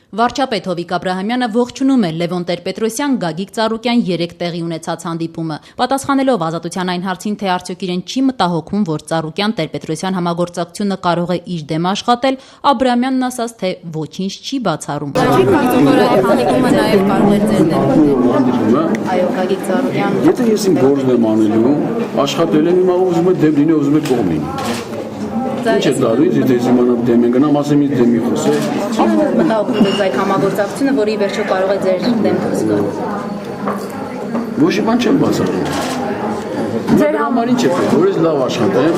Վարչապետ Հովիկ Աբրահամյանը ողջունում է Լևոն Տեր-Պետրոսյան, Գագիկ Ծառուկյան երեկ տեղի ունեցած հանդիպումը։ Պատասխանելով Ազատության այն հարցին, թե արդյոք իրեն չի մտահոգում, որ Ծառուկյան-Տեր-Պետրոսյան համագործակցությունը կարող է իր դեմ աշխատել, Աբրահամյանն ասաց, թե ոչինչ չի բացառում։ Հանդիպումը նաև կարող է ձեր դեմ։ Այո, Գագիկ Ծառուկյան։ Եթե ես իմ գործն եմ անելու, աշխատել եմ, հիմա ուզում եմ դեմ լինի, ուզում եմ կողմ լինի։ Ինչ է դարույց, եթե ես իմանամ դեմ են գնամ, ասեմ ինձ դեմի խոսե։ Չի մտահոգում ձեզ այդ համագործակցությունը, որի վերջո կարող է ձեր դեմ դուրս գալ։ Ոչ մի բան չեմ բացառում։ Ձեր համար ինչ է պետք, որ ես լավ աշխատեմ,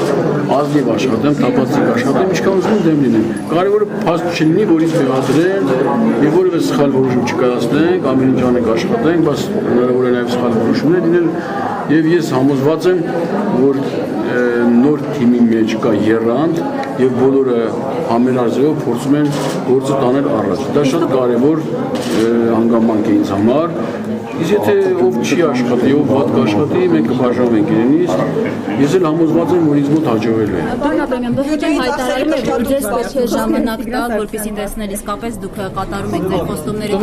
ազնիվ աշխատեմ, տապացիկ աշխատեմ, ինչքան ուզում եմ դեմ լինեմ։ Կարևորը փաստ չլինի, որ ինձ մեղադրեն եւ որևէ սխալ որոշում չկայացնենք, ամեն ինչ անենք աշխատենք, բայց հնարավոր է նաեւ սխալ որոշումներ լինել եւ ես համոզված եմ, որ նոր թիմի մեջ կա եռանդ եւ բոլորը համերաձեւով փորձում են գործը տանել առաջ։ Դա շատ կարեւոր հանգամանք է ինձ համար։ Իսկ եթե ով չի աշխատի, ով վատ կաշխատի, մենք կբաժանվենք իրենից։ Ես էլ համոզված եմ, որ ինձ մոտ հաջողելու է։ Պարոն Աբրահամյան, բժշկը հայտարարել է, որ ձեզ պետք է ժամանակ տալ, որպեսզի տեսնել իսկապես դուք կատարում եք ձեր խոստումները,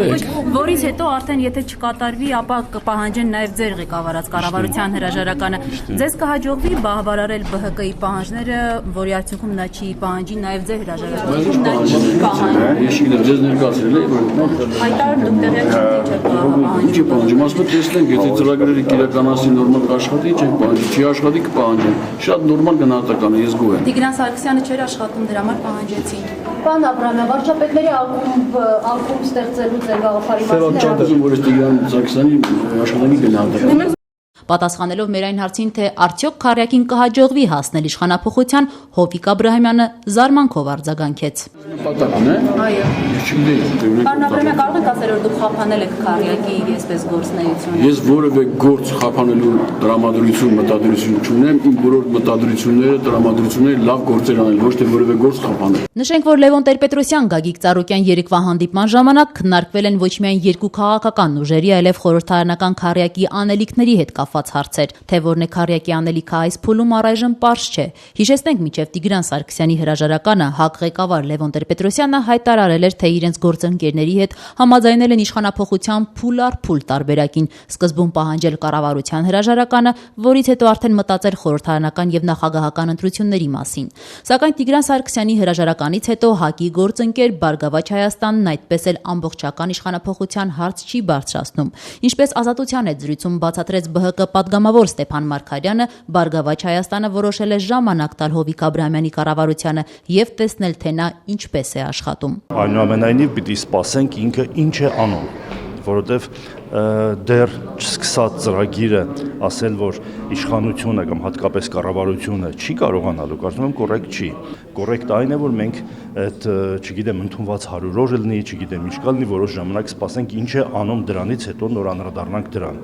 որից հետո արդեն եթե չկատարվի, ապա կպահանջեն նաև ձեր ղեկավարած կառավարության հրաժարականը։ Ձեզ կհաջողվի բավարարել ԲՀԿ-ի պահանջները, որի արդյունքում նա չի պահանջի նաև ձեր հրաժարականը։ Ես գիտեմ, ձեզ ներկայացրել եմ, որ հայտարար դուք տեղյակ չեք պահանջում, ասում եմ տեսնենք, եթե ծրագրերը կիրականացնի նորմալ կաշխատի, չենք պահանջի, չի աշխատի կպահանջեն։ Շատ նորմալ գնահատական է, ես գոհ եմ։ Տիգրան Սարգսյանը չէր աշխատում, դրա համար պահանջեցին։ Պարոն Աբրահամյան, վարչապետների ակումբ ստեղծելու ձեր գաղափարի մասին։ Շատ եմ, որ ես Տիգրան Սարգսյանի աշխատանքի գնահատական։ Պատասխանելով մեր այն հարցին, թե արդյոք Քարյակին կհաջողվի հասնել իշխանափոխության, Հովիկ Աբրահամյանը զարմանքով արձագանքեց։ Պատակն է։ Այո։ Պարոն Աբրահամյան, կարող եք ասել, որ դուք խափանել եք Քարյակի այսպես գործունեությունը։ Ես որևէ գործ խափանելու տրամադրություն, մտադրություն չունեմ, իմ բոլոր մտադրությունները, տրամադրությունները լավ գործեր անել, ոչ թե որևէ գործ խափանել։ Նշենք, որ Լևոն Տեր-Պետրոսյան, Գագիկ Ծառուկյան երեկվա հանդիպման ժամանակ քննարկվել են ոչ միայն երկու քաղաքական ուժերի, այլև խորհրդարանական Քարյակի անելիքների հետ կապված հարցեր, թե որն է Քարյակի անելիքը այս փուլում առայժմ պարզ չէ։ Հիշեցնենք, մինչև Տիգրան Սարգսյանի հրաժարականը ՀԱԿ ղեկավար Լևոն Տեր-Պետրոսյանը հայտարարել էր, թե իրենց գործընկերների հետ համաձայնել են իշխանափոխության փուլ առ փուլ տարբերակին, սկզբում պահանջել կառավարության հրաժարականը, որից հետո արդեն մտածել խորհրդարանական եւ նախագահական ընտրությունների մասին։ Սակայն Տիգրան Սարգսյանի հրաժարականից հետո ՀԱԿ-ի գործընկեր Բարգավաճ Հայաստանն այդպես էլ ամբողջական իշխանափոխության հարց չի բարձրացնում։ Ինչպես Ազատության հետ զրույցում բացատրեց ԲՀԿ պատգամավոր Ստեփան Մարգարյանը, Բարգավաճ Հայաստանը որոշել է ժամանակ տալ Հովիկ Աբրահամյանի կառավարությանը եւ տեսնել, թե նա ինչպես է աշխատում։ Այնուամենայնիվ պիտի սպասենք ինքը ինչ է անում, որովհետեւ դեռ չսկսած ծրագիրը ասել, որ իշխանությունը կամ հատկապես կառավարությունը չի կարողանալու, կարծում եմ կոռեկտ չի։ Կոռեկտ այն է, որ մենք այդ, չգիտեմ, ընդունված 100 օրը լինի, չգիտեմ ինչ կա լինի, որոշ ժամանակ սպասենք ինչ է անում, դրանից հետո նոր անդրադառնանք դրան։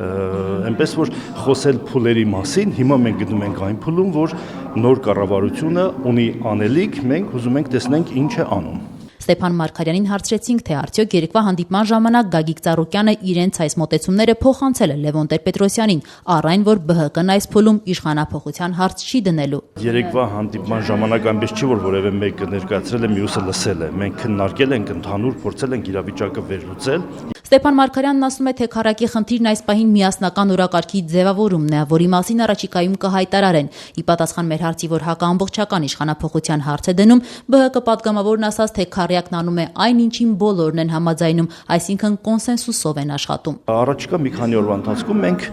Այնպես որ խոսել փուլերի մասին, հիմա մենք գտնում ենք այն փուլում, որ նոր կառավարությունը ունի անելիք, մենք ուզում ենք տեսնենք ինչ է անում։ Ստեփան Մարգարյանին հարցրեցինք, թե արդյոք երեկվա հանդիպման ժամանակ Գագիկ Ծառուկյանը իրենց այս մոտեցումները փոխանցել է Լևոն Տեր-Պետրոսյանին, առ այն, որ ԲՀԿ-ն այս փուլում իշխանափոխության հարց չի դնելու։ Երեկվա հանդիպման ժամանակ այնպես չի, որ որևէ մեկը ներկայացրել է, մյուսը լսել է։ Մենք քննարկել ենք ընդհանուր, փորձել ենք իրավիճակը վերլուծել։ Ստեփան Մարգարյանն ասում է, թե Քարյակի խնդիրն այս պահին միասնական օրակարգի ձևավորումն է, որի մասին առաջիկայում կհայտարարեն։ Ի պատասխան մեր հարցի, որ հակաամբողջական իշխանափոխության հարց է դնում, ԲՀԿ պատգամավորն ասաց, թե Քարյակն անում է այն, ինչին բոլորն են համաձայնում, այսինքն կոնսենսուսով են աշխատում։ Առաջիկա մի քանի օրվա ընթացքում մենք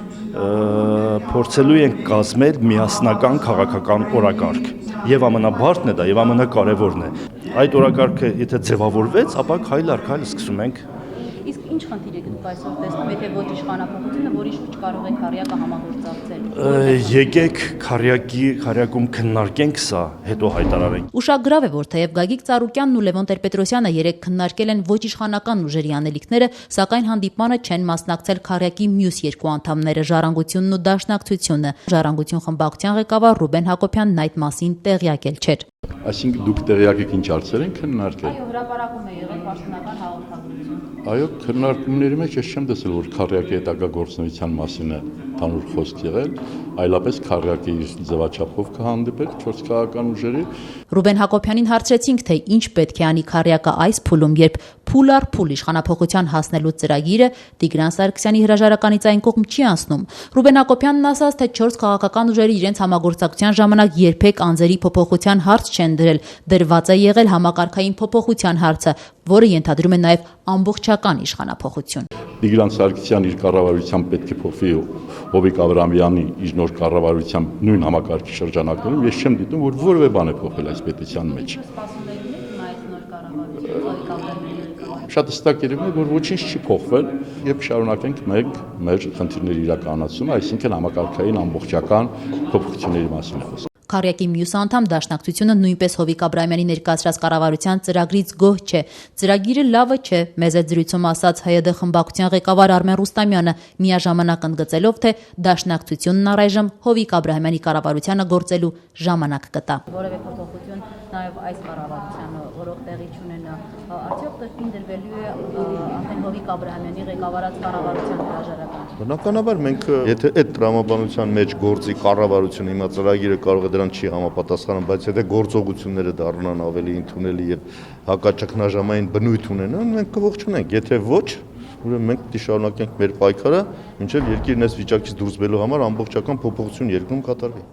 փորձելու ենք կազմել միասնական քաղաքական օրակարգ։ Եվ ամենաբարձրն է դա, եւ ամենակարևորն է։ Այդ օրակարգը եթե ձևավորվեց, ապա քայլ առ քայլ սկսում ենք։ Իսկ ինչ խնդիր եք դուք այսօր տեսնում, եթե ոչ իշխանափոխությունը, որի շուրջ կարող է Քարյակը համագործակցել։ Եկեք Քարյակում քննարկենք սա, հետո հայտարարենք։ Ուշագրավ է, որ թեև Գագիկ Ծառուկյանն ու Լևոն Տեր-Պետրոսյանը երեկ քննարկել են ոչ իշխանական ուժերի անելիքները, սակայն հանդիպմանը չեն մասնակցել Քարյակի մյուս երկու անդամները՝ Ժառանգությունն ու Դաշնակցությունը։ Ժառանգություն խմբակցության ղեկավար Ռուբեն Հակոբյանն այդ մասին տեղյակ էլ չէր։ Այսինքն դուք տեղյակ եք ինչ հարցեր են քննարկել։ Այո, հրապարակում է եղել պաշտոնական հաղորդագրություն։ Այո, քննարկումների մեջ ես չեմ տեսել, որ քարյակի հետագա գործունեության մասին է ընդհանուր խոսք եղել, այլապես քարյակի իր ձևաչափով կհանդիպել 4 քաղաքական ուժերի։ Ռուբեն Հակոբյանին հարցրեցինք, թե ինչ պետք է անի քարյակը այս փուլում, երբ փուլ առ փուլ իշխանափոխության հասնելու ծրագիրը Տիգրան Սարգսյանի հրաժարականից այն կողմ չի անցնում։ Ռուբեն Հակոբյանն ասաց, թե 4 քաղաքական ուժերը իրենց համագործակցության ժամանակ երբեք անձերի փոփոխության հարց չեն դրել, դրված է եղել համակարգային փոփոխության հարցը, որը ենթադրում է նաև ամբողջական իշխանափոխություն։ Տիգրան Սարգսյան իր կառավարությամբ պետք է փոխվի Հովիկ Աբրահամյանի իր նոր կառավարությամբ նույն համակարգի շրջանակներում, ես չեմ դիտում, որ որևէ բան է փոխվել այս պետության մեջ։ Շատ հստակ երևում է, որ ոչինչ չի փոխվել, եւ շարունակենք մենք մեր խնդիրների իրականացումը, այսինքն համակարգային ամբողջական փոփոխությունների մասին է խոսքը։ Քարյակի մյուս անդամ Դաշնակցությունը նույնպես Հովիկ Աբրահամյանի ներկայացրած կառավարության ծրագրից գոհ չէ։ Ծրագիրը լավը չէ, մեծ զրույցում ասաց ՀՅԴ խմբակցության ղեկավար Արմեն Ռուստամյանը, միաժամանակ ընդգծելով, թե Դաշնակցությունն առայժմ Հովիկ Աբրահամյանի կառավարությանը գործելու ժամանակ կտա։ Որևէ փոփոխություն նաև այս կառավարությանը որող տեղի չունենա, արդյոք տեղ դրվելու է արդեն Հովիկ Աբրահամյանի ղեկավարած կառավարության հրաժարական։ Բնականաբար մենք եթե այդ տրամաբանության մեջ գործի կառավարությունը հիմա ծրագիրը կարող է դրան չի համապատասխանում, բայց եթե գործողությունները դառնան ավելի ընդունելի եւ հակաճգնաժամային բնույթ ունենան, մենք կողջունենք, եթե ոչ, ուրեմն մենք պիտի շարունակենք մեր պայքարը, մինչեւ երկիրն այս վիճակից դուրս գալու համար ամբողջական փոփոխություն երկրում կատարվի։